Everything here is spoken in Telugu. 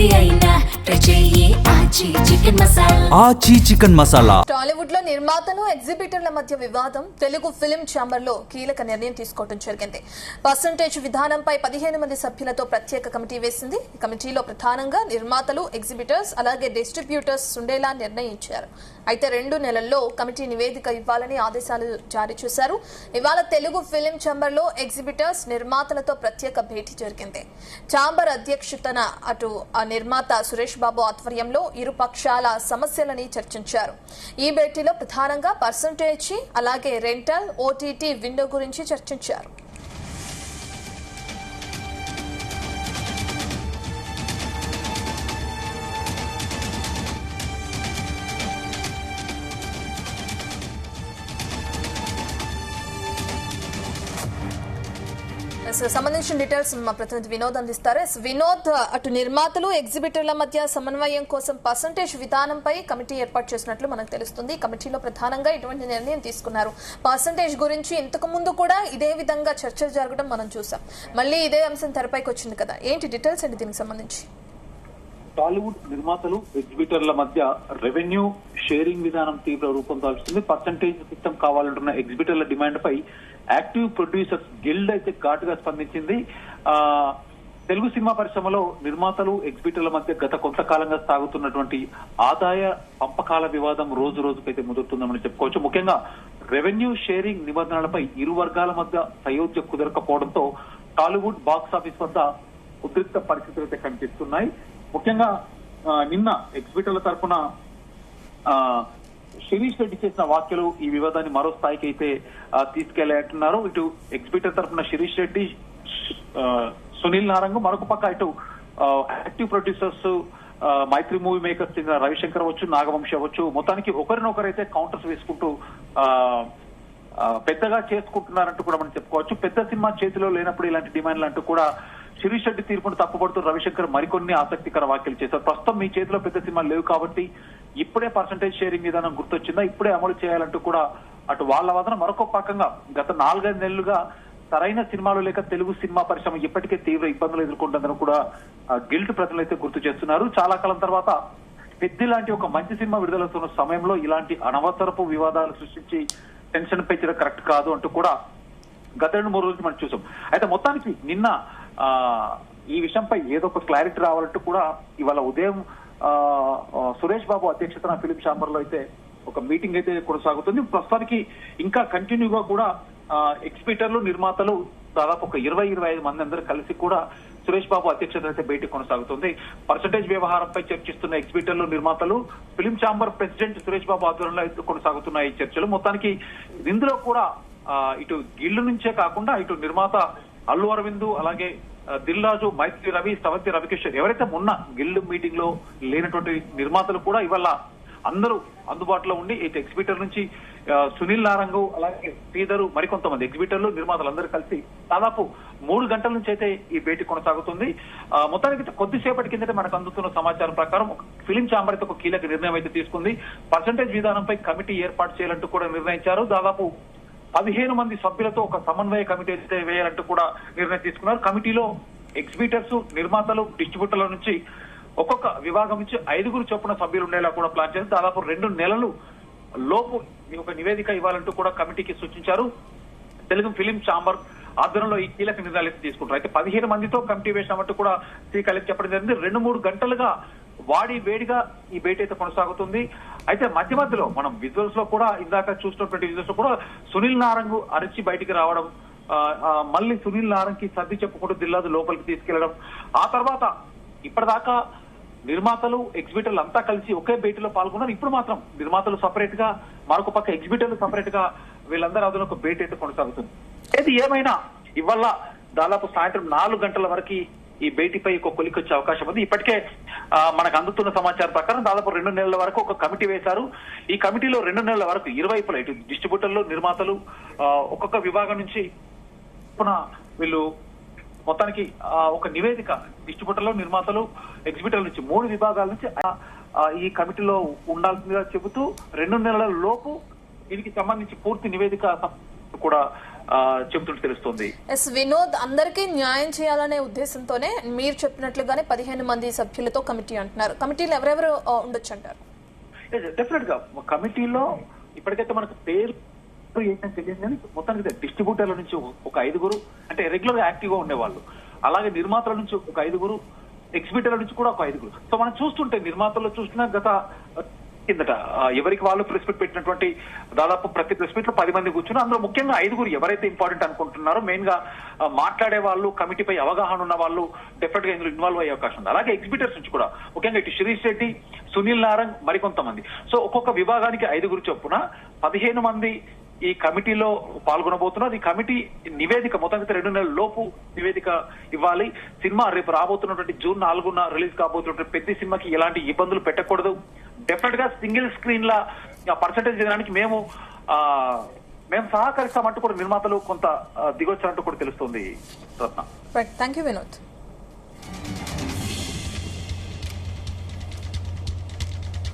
ఏది అయినా ఆచి చికెన్ మసాలా. టాలీవుడ్ లో నిర్మాతలు ఎగ్జిబిటర్ల మధ్య వివాదం. తెలుగు ఫిల్మ్ ఛాంబర్ లో కీలక నిర్ణయం తీసుకోవడం జరిగింది. పర్సంటేజ్ విధానంపై 15 మంది సభ్యులతో ప్రత్యేక కమిటీ వేసింది. ఈ కమిటీలో ప్రధానంగా నిర్మాతలు, ఎగ్జిబిటర్స్ అలాగే డిస్ట్రిబ్యూటర్స్ ఉండేలా నిర్ణయించారు. అయితే 2 నెలల్లో కమిటీ నివేదిక ఇవ్వాలని ఆదేశాలు జారీ చేశారు. ఇవాళ తెలుగు ఫిల్మ్ ఛాంబర్ లో ఎగ్జిబిటర్స్, నిర్మాతలతో ప్రత్యేక భేటీ జరిగింది. ఛాంబర్ అధ్యక్షతన అటు నిర్మాత సురేష్ బాబు ఆధ్వర్యంలో ఇరు పక్షాల సమస్యలని చర్చించారు. ఈ భేటీలో ప్రధానంగా పర్సంటేజ్ అలాగే రెంటల్, ఓటీటీ విండో గురించి చర్చించారు. సంబంధించిన డీటెయిల్స్ మా ప్రతినిధి వినోద్ అందిస్తారు. వినోద్, అటు నిర్మాతలు, ఎగ్జిబిటర్ల మధ్య సమన్వయం కోసం పర్సంటేజ్ విధానంపై కమిటీ ఏర్పాటు చేసినట్లు మనకు తెలుస్తుంది. కమిటీలో ప్రధానంగా ఇటువంటి నిర్ణయం తీసుకున్నారు. పర్సంటేజ్ గురించి ఇంతకు ముందు కూడా ఇదే విధంగా చర్చలు జరగడం మనం చూసాం. మళ్ళీ ఇదే అంశం తెరపైకి వచ్చింది కదా, ఏంటి డీటెయిల్స్ అండి దీనికి సంబంధించి? టాలీవుడ్ నిర్మాతలు, ఎగ్జిబిటర్ల మధ్య రెవెన్యూ షేరింగ్ విధానం తీవ్ర రూపం దాల్చుతుంది. పర్సంటేజ్ సిస్టమ్ కావాలంటున్న ఎగ్జిబిటర్ల డిమాండ్ పై యాక్టివ్ ప్రొడ్యూసర్స్ గిల్డ్ అయితే ఘాటుగా స్పందించింది. తెలుగు సినిమా పరిశ్రమలో నిర్మాతలు, ఎగ్జిబిటర్ల మధ్య గత కొంతకాలంగా సాగుతున్నటువంటి ఆదాయ పంపకాల వివాదం రోజు రోజుకైతే ముదురుతుందని చెప్పుకోవచ్చు. ముఖ్యంగా రెవెన్యూ షేరింగ్ నిబంధనలపై ఇరు వర్గాల మధ్య సయోధ్య కుదరకపోవడంతో టాలీవుడ్ బాక్స్ ఆఫీస్ వద్ద ఉద్రిక్త పరిస్థితులు అయితే కనిపిస్తున్నాయి. ముఖ్యంగా నిన్న ఎగ్జిబిటర్ల తరఫున శిరీష్ రెడ్డి చేసిన వ్యాఖ్యలు ఈ వివాదాన్ని మరో స్థాయికి అయితే తీసుకెళ్లారంటున్నారు. ఇటు ఎగ్జిబిటర్ తరఫున శిరీష్ రెడ్డి, సునీల్ నారంగ్, మరొక పక్క ఇటు యాక్టివ్ ప్రొడ్యూసర్స్, మైత్రి మూవీ మేకర్స్ చెందిన రవిశంకర్ అవచ్చు, నాగవంశి అవచ్చు, మొత్తానికి ఒకరినొకరైతే కౌంటర్స్ వేసుకుంటూ పెద్దగా చేసుకుంటున్నారంటూ కూడా మనం చెప్పుకోవచ్చు. పెద్ద సినిమా చేతిలో లేనప్పుడు ఇలాంటి డిమాండ్లు అంటూ కూడా శిరీష్ రెడ్డి తీర్పును తప్పుపడుతూ రవిశంకర్ మరికొన్ని ఆసక్తికర వ్యాఖ్యలు చేశారు. ప్రస్తుతం మీ చేతిలో పెద్ద సినిమాలు లేవు కాబట్టి ఇప్పుడే పర్సంటేజ్ షేరింగ్ విధానం గుర్తొచ్చిందా, ఇప్పుడే అమలు చేయాలంటూ కూడా అటు వాళ్ళ వాదన. మరొక పక్కగా గత 4-5 నెలలుగా సరైన సినిమాలు లేక తెలుగు సినిమా పరిశ్రమ ఇప్పటికే తీవ్ర ఇబ్బందులు ఎదుర్కొంటుందని కూడా గిల్డ్ ప్రజలు అయితే గుర్తు చేస్తున్నారు. చాలా కాలం తర్వాత పెద్ద లాంటి ఒక మంచి సినిమా విడుదలవుతున్న సమయంలో ఇలాంటి అనవసరపు వివాదాలు సృష్టించి టెన్షన్ పెంచడం కరెక్ట్ కాదు అంటూ కూడా గత 2-3 రోజులు మనం చూసాం. అయితే మొత్తానికి నిన్న ఈ విషయంపై ఏదో ఒక క్లారిటీ రావాలంటూ కూడా ఇవాళ ఉదయం సురేష్ బాబు అధ్యక్షతన ఫిలిం ఛాంబర్ లో అయితే ఒక మీటింగ్ అయితే కొనసాగుతుంది. ప్రస్తుతానికి ఇంకా కంటిన్యూగా కూడా ఎగ్జిబిటర్లు, నిర్మాతలు దాదాపు ఒక 20-25 మంది అందరూ కలిసి కూడా సురేష్ బాబు అధ్యక్షత అయితే భేటీ కొనసాగుతుంది. పర్సంటేజ్ వ్యవహారంపై చర్చిస్తున్న ఎగ్జిబిటర్లు, నిర్మాతలు, film chamber president Suresh Babu ఆధ్వర్యంలో అయితే కొనసాగుతున్న ఈ చర్చలు. మొత్తానికి ఇందులో కూడా ఇటు గిల్లు నుంచే కాకుండా ఇటు నిర్మాత అల్లు అరవింద్, అలాగే దిల్ రాజు, మైత్రి రవి, స్రవంతి రవికిషోర్, ఎవరైతే మొన్న గిల్డ్ మీటింగ్ లో లేనటువంటి నిర్మాతలు కూడా ఇవాళ అందరూ అందుబాటులో ఉండి ఇటు ఎగ్జిబిటర్ నుంచి సునీల్ నారంగ్, అలాగే శ్రీధరు, మరికొంతమంది ఎగ్జిబిటర్లు, నిర్మాతలు అందరూ కలిసి దాదాపు 3 గంటల నుంచి అయితే ఈ భేటీ కొనసాగుతుంది. మొత్తానికి కొద్దిసేపటి కిందట మనకు అందుతున్న సమాచారం ప్రకారం ఫిలిం ఛాంబర్ అయితే ఒక కీలక నిర్ణయం అయితే తీసుకుంది. పర్సంటేజ్ విధానంపై కమిటీ ఏర్పాటు చేయాలంటూ కూడా నిర్ణయించారు. దాదాపు 15 మంది సభ్యులతో ఒక సమన్వయ కమిటీ అయితే వేయాలంటూ కూడా నిర్ణయం తీసుకున్నారు. కమిటీలో ఎగ్జిబిటర్స్, నిర్మాతలు, డిస్ట్రిబ్యూటర్ల నుంచి ఒక్కొక్క విభాగం నుంచి 5 చొప్పున సభ్యులు ఉండేలా కూడా ప్లాన్ చేసి దాదాపు 2 నెలలు లోపు ఒక నివేదిక ఇవ్వాలంటూ కూడా కమిటీకి సూచించారు. తెలుగు ఫిలిం ఛాంబర్ ఆధ్వర్యంలో ఈ కీలక నిర్ణయాలు అయితే తీసుకుంటారు. అయితే 15 మందితో కమిటీ వేసినామంటూ కూడా శ్రీకాళకి చెప్పడం జరిగింది. 2-3 గంటలుగా వాడి వేడిగా ఈ భేటీ అయితే కొనసాగుతుంది. అయితే మధ్య మధ్యలో మనం విజువల్స్ లో కూడా ఇందాక చూసినటువంటి విజువల్స్ లో కూడా సునీల్ నారంగ్ అరిచి బయటికి రావడం, మళ్ళీ సునీల్ నారంగ్ కి సర్ది చెప్పుకుంటూ దిల్లాదు లోపలికి తీసుకెళ్లడం, ఆ తర్వాత ఇప్పటిదాకా నిర్మాతలు, ఎగ్జిబిటర్లు అంతా కలిసి ఒకే భేటీలో పాల్గొన్నారు. ఇప్పుడు మాత్రం నిర్మాతలు సపరేట్ గా, మరొక పక్క ఎగ్జిబిటర్లు సపరేట్ గా, వీళ్ళందరూ అదొక ఒక భేటీ అయితే కొనసాగుతుంది. ఏది ఏమైనా ఇవాళ దాదాపు సాయంత్రం 4 గంటల వరకు ఈ భేటీపై ఒక కొలికొచ్చే అవకాశం ఉంది. ఇప్పటికే మనకు అందుతున్న సమాచారం ప్రకారం దాదాపు 2 నెలల వరకు ఒక కమిటీ వేశారు. ఈ కమిటీలో 2 నెలల వరకు ఇరువైపులా ఇటు డిస్ట్రిబ్యూటర్లు, నిర్మాతలు ఒక్కొక్క విభాగం నుంచి వీళ్ళు మొత్తానికి ఒక నివేదిక డిస్ట్రిబ్యూటర్లు, నిర్మాతలు, ఎగ్జిబిటర్ల నుంచి 3 విభాగాల నుంచి ఈ కమిటీలో ఉండాల్సిందిగా చెబుతూ 2 నెలల లోపు దీనికి సంబంధించి పూర్తి నివేదిక కూడా చెబుతుంటే తెలుస్తుంది. ఎస్ వినోద్, అందరికీ న్యాయం చేయాలనే ఉద్దేశంతోనే మీరు చెప్పినట్లుగానే 15 మంది సభ్యులతో కమిటీ అంటున్నారు. కమిటీలో ఎవరెవరు ఉండొచ్చు అంటారు? డెఫినెట్ గా కమిటీలో ఇప్పటికైతే మనకు పేరు ఏంటని తెలియదు కానీ మొత్తానికి డిస్ట్రిబ్యూటర్ల నుంచి ఒక 5 అంటే రెగ్యులర్ గా యాక్టివ్ గా ఉండేవాళ్ళు, అలాగే నిర్మాతల నుంచి ఒక 5, ఎగ్జిబిటర్ల నుంచి కూడా ఒక 5. సో మనం చూస్తుంటే నిర్మాతల్లో చూస్తున్నా గత కిందట ఎవరికి వాళ్ళు ప్రెస్ మీట్ పెట్టినటువంటి దాదాపు ప్రతి ప్రెస్ మీట్ లో 10 మంది కూర్చున్నారు. అందులో ముఖ్యంగా 5 ఎవరైతే ఇంపార్టెంట్ అనుకుంటున్నారో మెయిన్ గా మాట్లాడే వాళ్ళు, కమిటీపై అవగాహన ఉన్న వాళ్ళు డెఫినెట్ గా ఇందులో ఇన్వాల్వ్ అయ్యే అవకాశం ఉంది. అలాగే ఎగ్జిబిటర్స్ నుంచి కూడా ముఖ్యంగా ఇటు శిరీష్ రెడ్డి, సునీల్ నారంగ్, మరికొంతమంది. సో ఒక్కొక్క విభాగానికి 5 చొప్పున 15 మంది ఈ కమిటీలో పాల్గొనబోతున్నారు. ఈ కమిటీ నివేదిక మొత్తం 2 నెలల లోపు నివేదిక ఇవ్వాలి. సినిమా రేపు రాబోతున్నటువంటి జూన్ 4న రిలీజ్ కాబోతున్నటువంటి పెద్ద సినిమాకి ఎలాంటి ఇబ్బందులు పెట్టకూడదు. డెఫినెట్ గా సింగిల్ స్క్రీన్ లా పర్సంటేజ్ చేయడానికి మేము సహకరిస్తామంటూ కూడా నిర్మాతలు కొంత దిగొచ్చినట్టు కూడా తెలుస్తుంది. Thank you Vinod.